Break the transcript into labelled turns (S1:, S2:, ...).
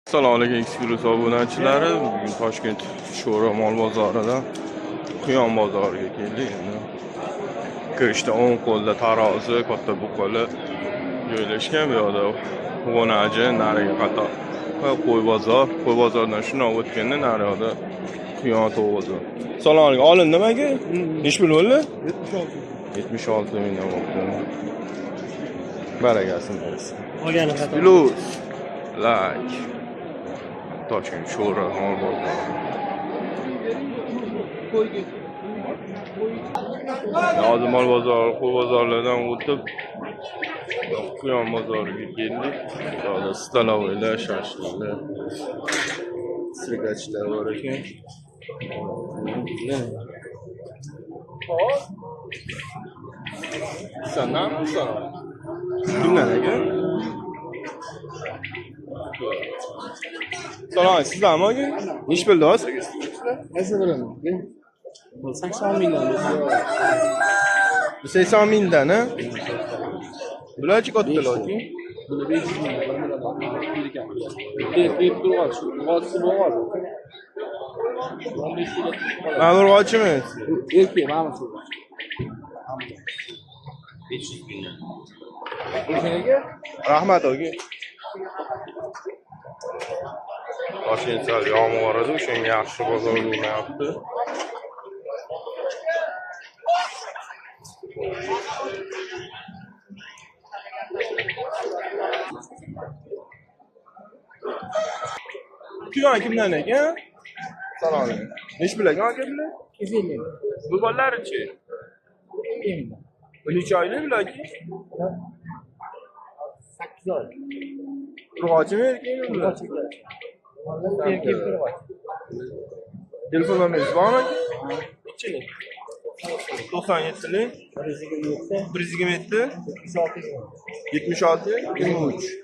S1: Assalomu alaykum X-Virus obunachilari. Bugun Toshkent Sho'ro mol bozorida Quyon bozoriga keldik. Endi go'shtda o'ng qo'lda tarozi, katta buqali joylashgan. Bu yoqda g'onaji, nariga qator qo'y bozoridan shundoq o'tganda nari yoqda Quyon to'g'ri. Assalomu alaykum. Olindi nimaga? Nechi pul bo'ldi? 76 mingdan bo'ldi. Barakasin bersin.
S2: Olgani xato.
S1: Plus like Toshkent Sho'ro mol bozori. Hozir mol bozori, qo'y bozorlardan o'tib Quyon bozoriga keldik. Yo'lda stalovoylar, shashliklar, sirgachlar bor ekan. Sanam, kimdan ekan? Salom, sizlarmi aka? Nechi pulda hozir?
S2: Qaysi birini? 80 mingdan.
S1: 80 mingdan, ha? Bularchi kattalarki?
S2: Buni 500 mingdan. Deb turgan shu. G'ochisi bo'lgan.
S1: Ma'mur g'ochimi?
S2: Erkek mana shu.
S3: 500 mingdan.
S1: Rahmat aka. Toshkent sal yomg'ir edi, o'shanga yaxshi bozor bo'lmayapti. Quyon kimdan ekan? Salom alaykum. Nechi pul ekan aka bular?
S2: 250.
S1: Bu bolalarichi? Bu necha oylik bularki?
S2: 8 oy.
S1: Urg'ochimi erkakmi bular?
S2: Erkek turg'och.
S1: Telefon nomeringiz bormi aka? Nechilik? 97lik
S2: 127.
S1: 127
S2: 76.
S1: 76 23.